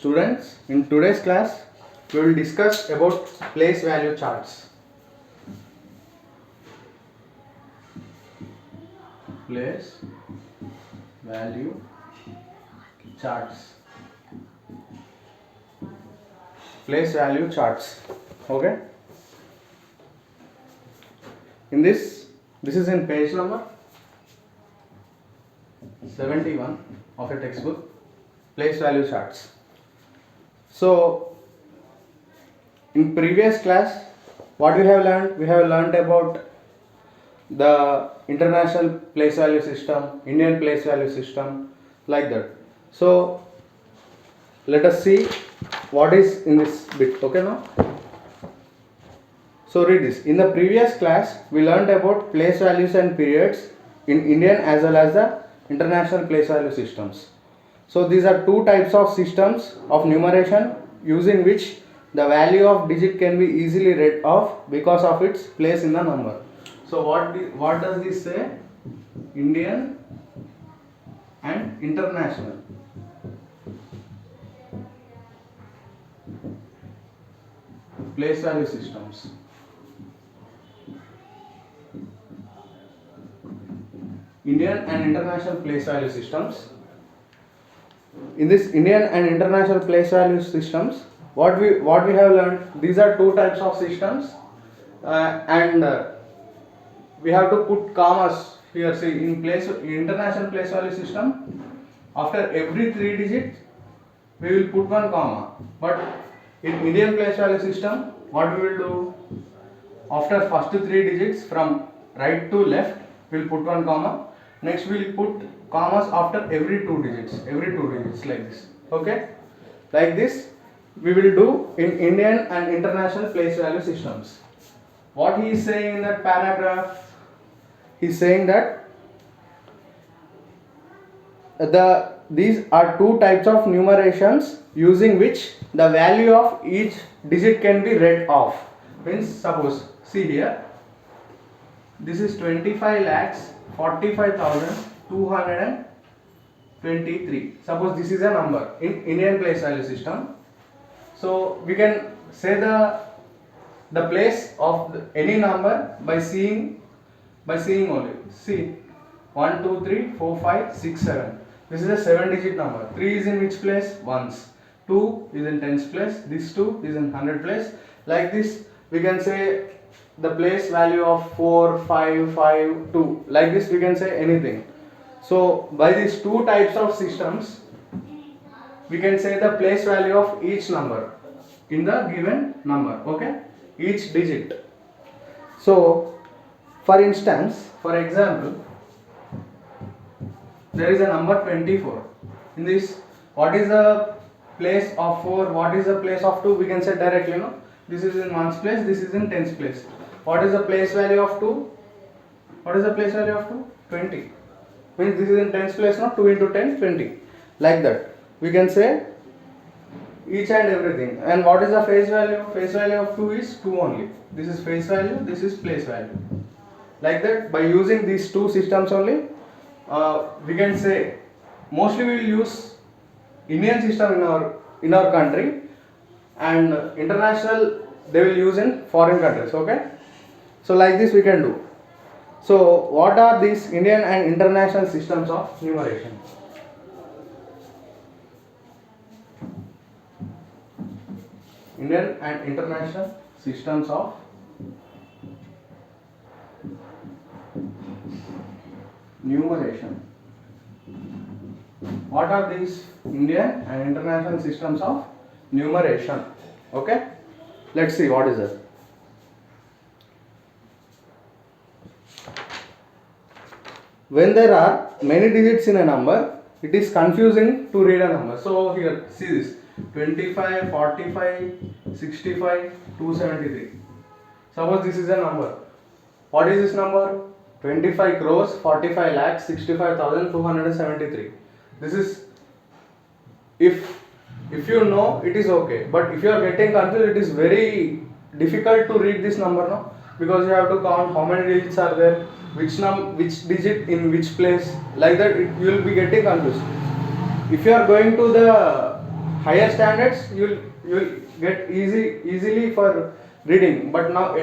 Students, in today's class, we will discuss about place value charts. Place value charts. Place value charts. Okay. In this is in page number 71 of a textbook. Place value charts. So, in previous class, what we have learned? We have learned about the international place value system, Indian place value system, like that. So, let us see what is in this bit. Okay, now. So read this. In the previous class, we learned about place values and periods in Indian as well as the international place value systems. So these are two types of systems of numeration using which the value of digit can be easily read off because of its place in the number. So what does this say? Indian and international. Place value systems. Indian and international place value systems. In this Indian and international place value systems, what we have learned, these are two types of systems, and we have to put commas here. See, in international place value system, after every 3 digits we will put one comma, but in Indian place value system, what we will do, after first 3 digits from right to left we will put one comma. Next we will put commas after every 2 digits, like this. Okay, like this we will do in Indian and international place value systems. What he is saying in that paragraph, he is saying that these are two types of numerations using which the value of each digit can be read off. Means, suppose, see here, this is 25,45,223. Suppose this is a number in Indian place value system. So we can say the place of any number by seeing only. See, 1, 2, 3, 4, 5, 6, 7. This is a 7-digit number. 3 is in which place? Ones. 2 is in tens place. This 2 is in hundred place. Like this, we can say the place value of 4, 5, 5, 2. Like this, we can say anything. So by these two types of systems, we can say the place value of each number in the given number. Okay, each digit. So, for example, there is a number 24. In this, what is the place of 4? What is the place of 2? We can say directly, no? This is in ones place, this is in tens place. What is the place value of 2? What is the place value of 2? 20. Means this is in tens place, no? 2 into 10, 20. Like that. We can say each and everything. And what is the face value? Face value of 2 is 2 only. This is face value, this is place value. Like that, by using these two systems only, we can say mostly we will use Indian system in our country, and international they will use in foreign countries. Okay, so like this we can do. So what are these Indian and international systems of numeration? Indian and international systems of numeration. What are these Indian and international systems of numeration? Okay, let's see what is it. When there are many digits in a number, it is confusing to read a number. So here, see this, 25, 45, 65, 273. Suppose this is a number. What is this number? 25 crores, 45 lakhs, 65,273. This is, if you know, it is okay. But if you are getting confused, it is very difficult to read this number, no? Because you have to count how many digits are there, which digit in which place. Like that, you will be getting confused. If you are going to the higher standards you will get easily for reading, but now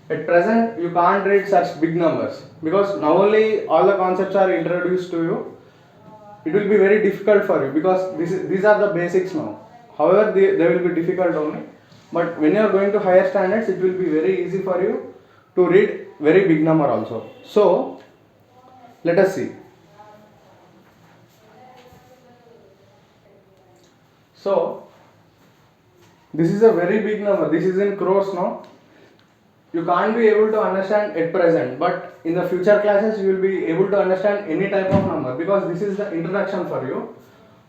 at present you can't read such big numbers, because now only all the concepts are introduced to you. It will be very difficult for you because these are the basics now. However, they will be difficult only, but when you are going to higher standards, it will be very easy for you to read very big number also. So let us see. So this is a very big number. This is in crores now. You can't be able to understand at present, but in the future classes you will be able to understand any type of number, because this is the introduction for you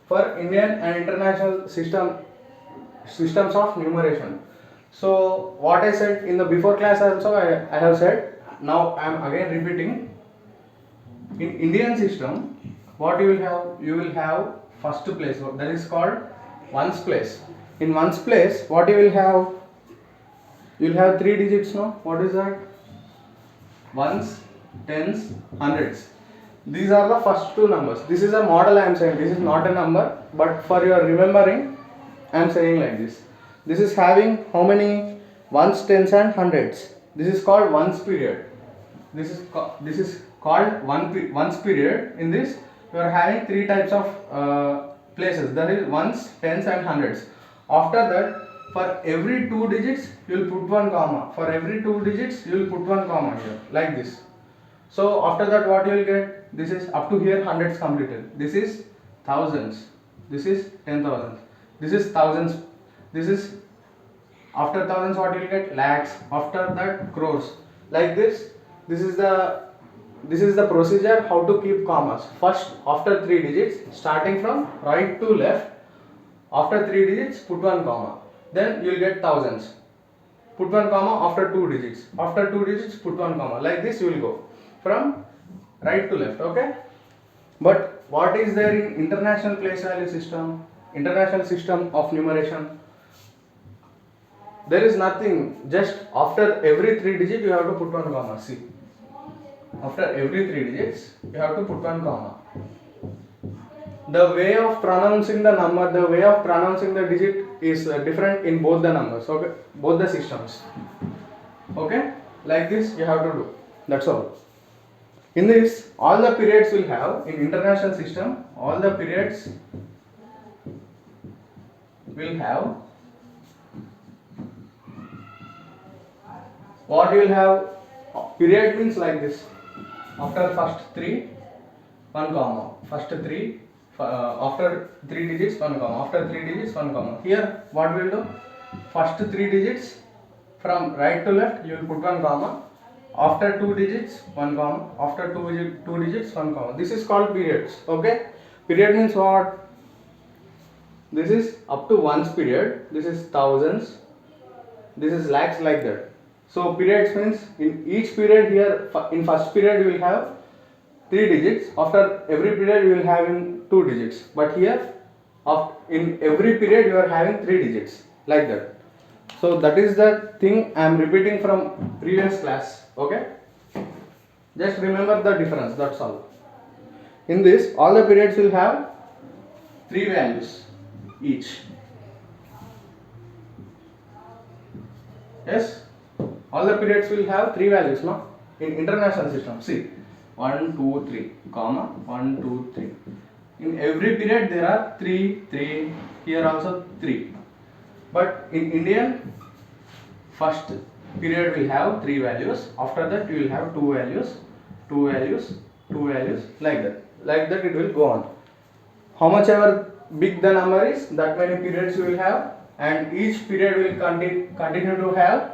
for Indian and international systems of numeration. So what I said in the before class also I have said, now I am again repeating. In Indian system, what you will have first place, that is called ones place. In ones place, what you will have? You will have 3 digits, no? What is that? Ones, tens, hundreds. These are the first two numbers. This is a model I am saying. This is not a number, but for your remembering, I am saying like this. This is having how many ones, tens, and hundreds. This is called ones period. This is called ones period. In this, you are having 3 types of places. That is ones, tens, and hundreds. After that, for every 2 digits you will put one comma. For every 2 digits you will put one comma here, like this. So after that, what you will get? This is up to here hundreds completed. This is thousands. This is 10,000. This is thousands. This is after thousands, what you will get? Lakhs. After that, crores. Like this. This is the procedure how to keep commas. First, after 3 digits, starting from right to left. After 3 digits, put one comma. Then you will get thousands. Put one comma after 2 digits. After 2 digits, put one comma. Like this you will go from right to left. Okay. But what is there in international place value system? International system of numeration. There is nothing. Just after every 3 digits you have to put one comma. See. After every 3 digits you have to put one comma. The way of pronouncing the number, the way of pronouncing the digit is different in both the numbers, okay, both the systems. Okay, like this you have to do. That's all. In this, all the periods will have, in international system, all the periods will have, what you will have? Period means like this. After first 3, one comma. First 3. After 3 digits, one comma. After 3 digits, one comma. Here, what we will do? First 3 digits from right to left, you will put one comma. After 2 digits, one comma. After 2 digits, one comma. This is called periods. Okay? Period means what? This is up to ones period. This is thousands. This is lakhs, like that. So periods means in each period here, in first period you will have 3 digits. After every period you will have in 2 digits. But here, in every period you are having 3 digits, like that. So that is the thing I am repeating from previous class. Okay? Just remember the difference. That's all. In this, all the periods will have 3 values each. Yes? All the periods will have 3 values, no? In international system, see, 1, 2, 3, comma, 1, 2, 3. In every period there are 3, here also 3. But in Indian, first period will have 3 values. After that you will have 2 values, 2 values, 2 values, like that. Like that it will go on. How much ever big the number is, that many periods you will have, and each period will continue to have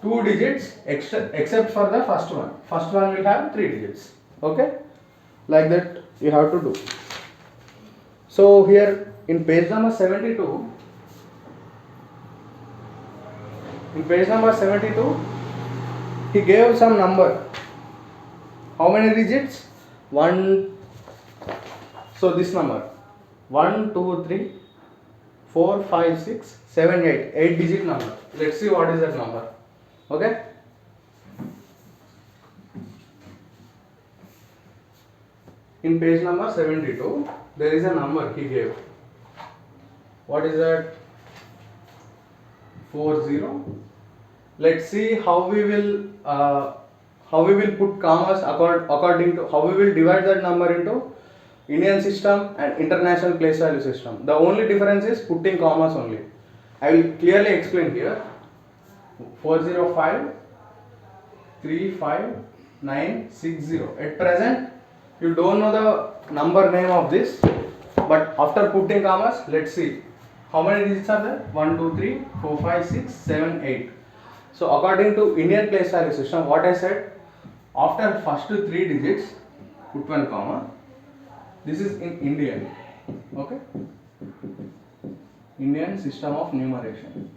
2 digits except for the first one. First one will have 3 digits. Okay? Like that you have to do. So here in page number 72, he gave some number. How many digits? 1. So this number 1, 2, 3, 4, 5, 6, 7, 8. 8 digit number. Let's see what is that number. Okay? In page number 72, there is a number he gave. What is that? 40. Let's see how we will put commas according to how we will divide that number into Indian system and international place value system. The only difference is putting commas only. I will clearly explain here. 405 35960. At present, you don't know the number name of this, but after putting commas, let's see how many digits are there. 1 2 3 4 5 6 7 8. So according to Indian place value system, what I said, after first 3 digits put one comma. This is in Indian, okay, Indian system of numeration.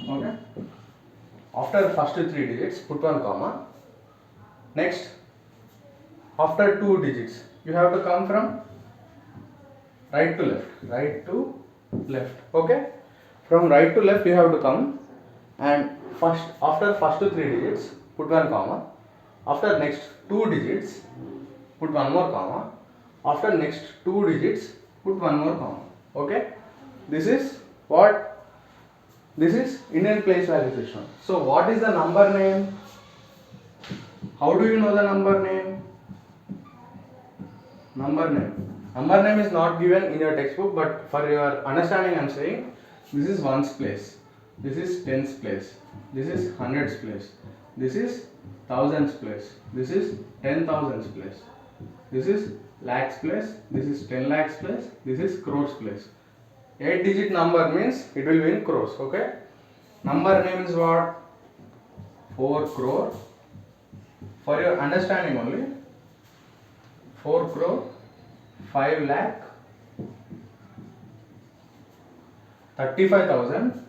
Okay, after first 3 digits put one comma. Next, after 2 digits you have to come from right to left, okay, from right to left you have to come, and after first 3 digits put one comma. After next 2 digits put one more comma. After next 2 digits put one more comma. Okay, this is Indian place value system. So what is the number name? How do you know the number name? Number name is not given in your textbook, but for your understanding I am saying, this is ones place, this is tens place, this is hundreds place, this is thousands place, this is 10,000s place, this is lakhs place, this is 10 lakhs place, this is crores place. 8 digit number means it will be in crores. Okay, number name is what? 4 crore. For your understanding only, 4 crore 5 lakh 35,000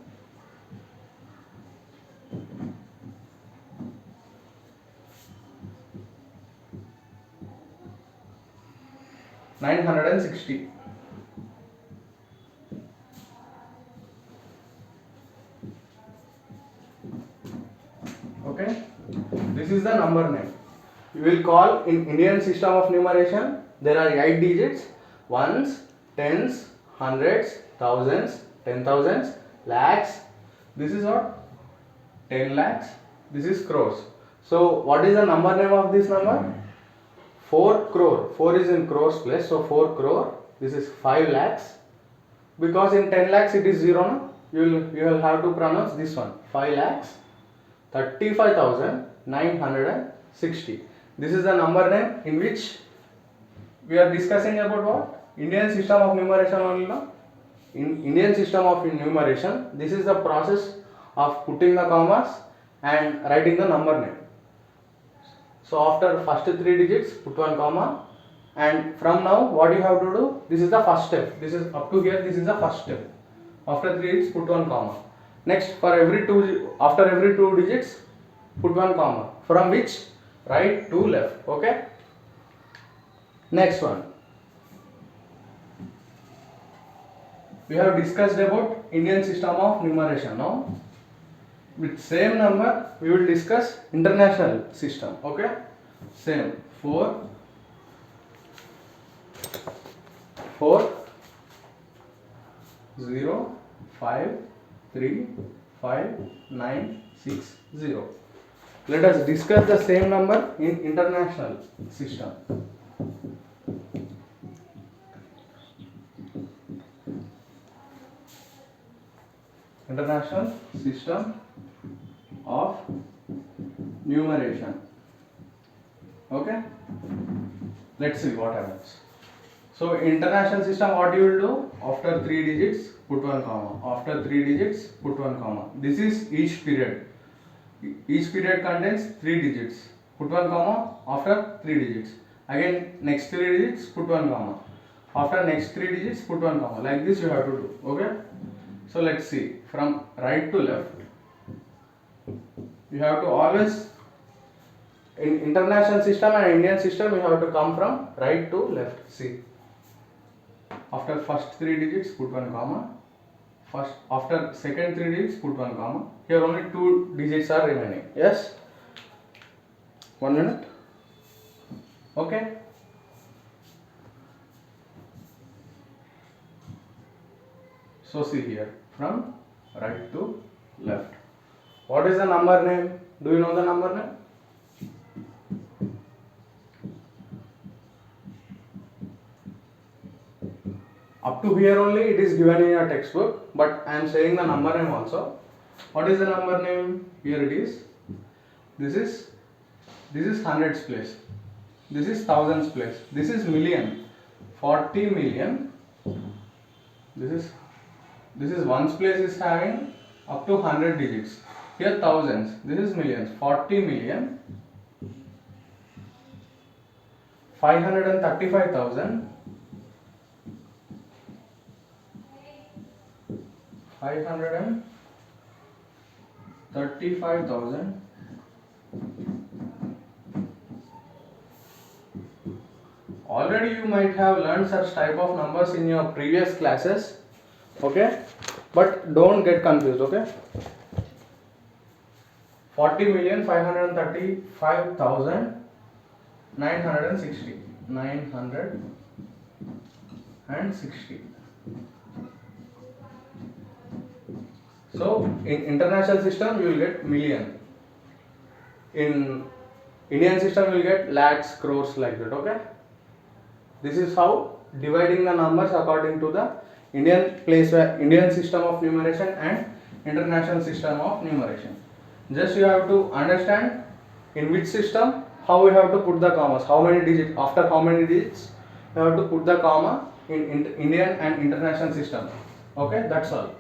960. Okay, this is the number name. You will call in Indian system of numeration. There are 8 digits: ones, tens, hundreds, thousands, 10,000s, lakhs. This is what? 10 lakhs. This is crores. So what is the number name of this number? 4 crore. 4 is in crores place, so 4 crore. This is 5 lakhs. Because in 10 lakhs it is 0, no? You will have to pronounce this one. 5 lakhs 35,960. This is the number name in which we are discussing about what? Indian system of numeration only, no? In Indian system of numeration, this is the process of putting the commas and writing the number name. So after first 3 digits put one comma, and from now what you have to do, this is the first step. This is up to here, this is the first step. After 3 digits put one comma. Next, after every 2 digits put one comma, from which right to left. Okay, next one, we have discussed about Indian system of numeration. Now with same number we will discuss international system. Okay, same 4 0 5 3 5 9 6 0. Let us discuss the same number in international system. International system of numeration. Okay, let's see what happens. So international system, what you will do? After 3 digits put one comma. After 3 digits put one comma. This is each period. Each period contains 3 digits. Put one comma after 3 digits. Again next 3 digits put one comma. After next 3 digits put one comma. Like this you have to do. Okay. So let's see, from right to left. You have to always, in international system and Indian system, you have to come from right to left. See, after first 3 digits put one comma. After second 3 digits put one comma. Here only 2 digits are remaining. Yes, 1 minute. Okay, So see here, from right to left. What is the number name? Do you know the number name? Up to here only it is given in your textbook, but I am saying the number name also. What is the number name? Here it is. This is hundreds place. This is thousands place. This is million. 40 million. This is ones place is having up to 100 digits. Here thousands. This is millions. 40 million. 535,000. 535,000. Already you might have learned such type of numbers in your previous classes, okay, but don't get confused, okay. 40,535,960. 960. So in international system you will get million. In Indian system you will get lakhs, crores, like that, okay. This is how dividing the numbers according to the Indian system of numeration and international system of numeration. Just you have to understand in which system how we have to put the commas, how many digits, after how many digits you have to put the comma in Indian and international system. Okay, that's all.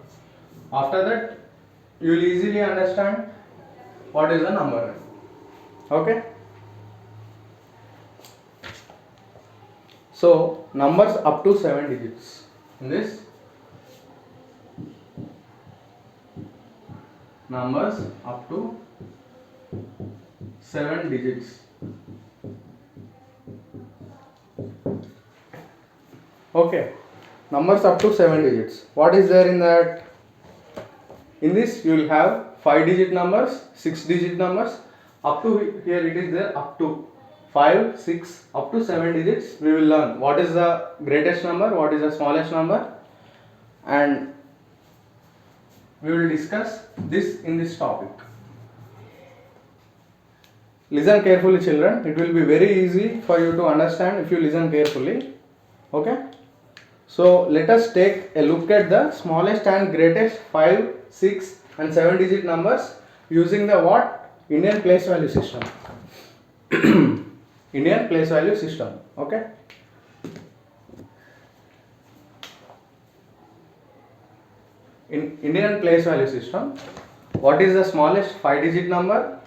After that you will easily understand what is the number. Okay. So numbers up to 7 digits. In this, numbers up to 7 digits. Okay, numbers up to 7 digits. What is there in that? In this you will have 5 digit numbers, 6 digit numbers. Up to here it is there up to 5, 6, up to 7 digits. We will learn what is the greatest number, what is the smallest number, and we will discuss this in this topic. Listen carefully, children. It will be very easy for you to understand if you listen carefully. Okay. So let us take a look at the smallest and greatest 5, 6 and 7 digit numbers using the what? Indian place value system. Indian place value system. Okay. In Indian place value system, what is the smallest 5 digit number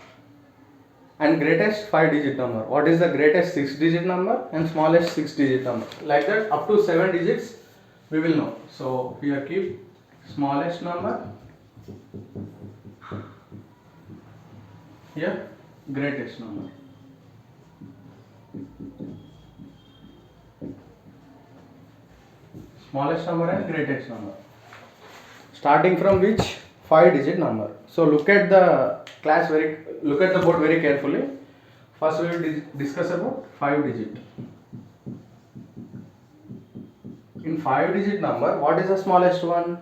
and greatest 5 digit number? What is the greatest 6 digit number and smallest 6 digit number? Like that up to 7 digits we will know. So here keep smallest number, here greatest number. Smallest number and greatest number. Starting from which 5 digit number. So look at the board very carefully. First we will discuss about 5 digit. In 5 digit number, what is the smallest one?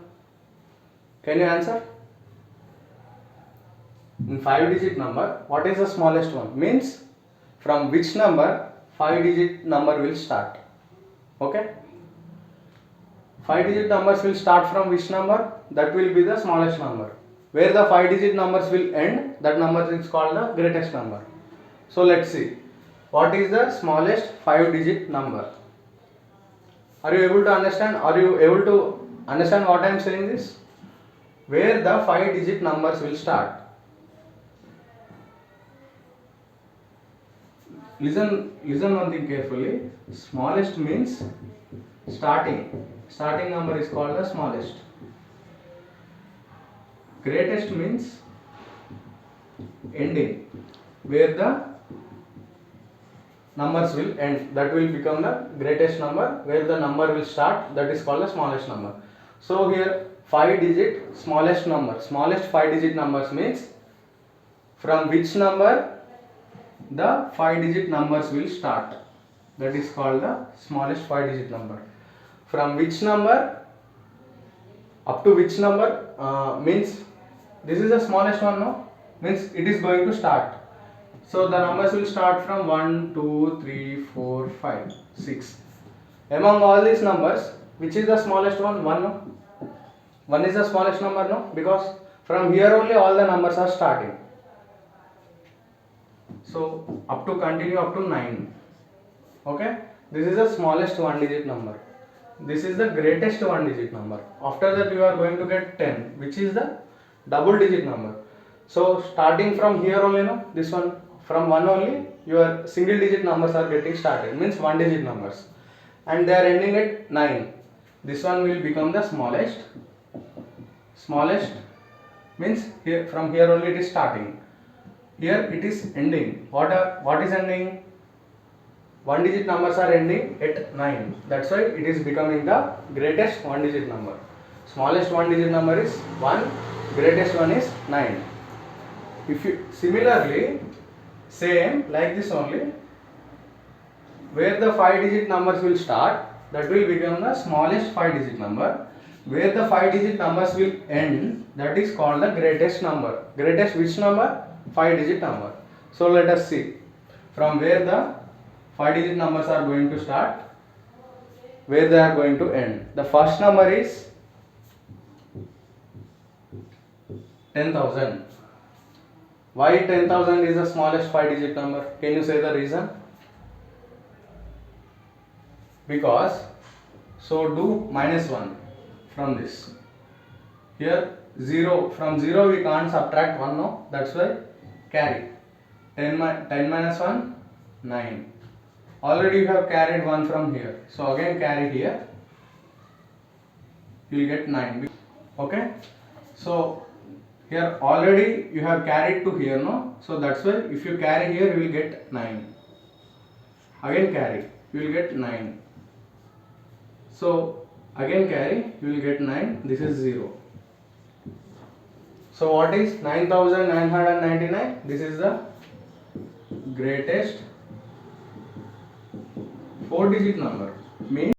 Can you answer? In 5 digit number, what is the smallest one? Means from which number 5 digit number will start. Okay. 5 digit numbers will start from which number? That will be the smallest number. Where the 5 digit numbers will end, that number is called the greatest number. So let's see. What is the smallest 5 digit number? Are you able to understand? Are you able to understand what I am saying this? Where the 5 digit numbers will start. Listen one thing carefully. Smallest means starting. Starting number is called the smallest. Greatest means ending. Where the numbers will end, that will become the greatest number. Where the number will start, that is called the smallest number. So here 5 digit smallest number. Smallest 5 digit numbers means from which number the 5 digit numbers will start. That is called the smallest 5 digit number. From which number Up to which number means this is the smallest one, no? Means it is going to start. So the numbers will start from 1, 2, 3, 4, 5, 6. Among all these numbers, which is the smallest one? 1, no? 1 is the smallest number, no? Because from here only all the numbers are starting. So up to continue up to 9. Okay? This is the smallest one digit number. This is the greatest one digit number. After that you are going to get 10, which is the double digit number. So starting from here only, no? This one, from 1 only, your single digit numbers are getting started. Means one digit numbers. And they are ending at 9. This one will become the smallest. Smallest means here, from here only it is starting. Here it is ending. What is ending? One digit numbers are ending at 9. That's why it is becoming the greatest one digit number. Smallest one digit number is 1. Greatest one is 9. If you similarly same like this only, where the 5 digit numbers will start, that will become the smallest 5 digit number. Where the 5 digit numbers will end, that is called the greatest number. Greatest which number? 5 digit number. So let us see from where the 5 digit numbers are going to start, where they are going to end. The first number is 10,000. Why 10,000 is the smallest 5 digit number? Can you say the reason? Because, so do minus 1 from this. Here 0, from 0 we can't subtract 1, no? That's why carry. 10 minus 1, 9. Already you have carried 1 from here. So again carry here. You will get 9. Okay? So here already you have carried to here, no? So that's why if you carry here you will get 9. Again carry, you will get 9. So again carry, you will get 9. This is 0. So what is 9,999? This is the greatest 4 digit number. Means,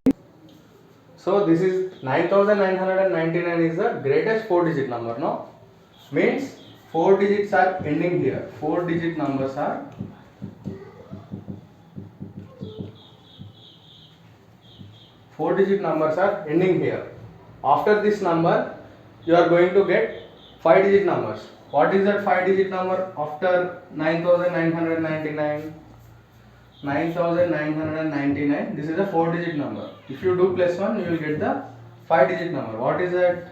so this is 9,999 is the greatest 4 digit number, no? Means 4 digits are ending here. 4 digit numbers are ending here. After this number, you are going to get 5 digit numbers. What is that 5 digit number after 9,999? 9,999. This is a 4 digit number. If you do plus 1, you will get the 5 digit number. What is that?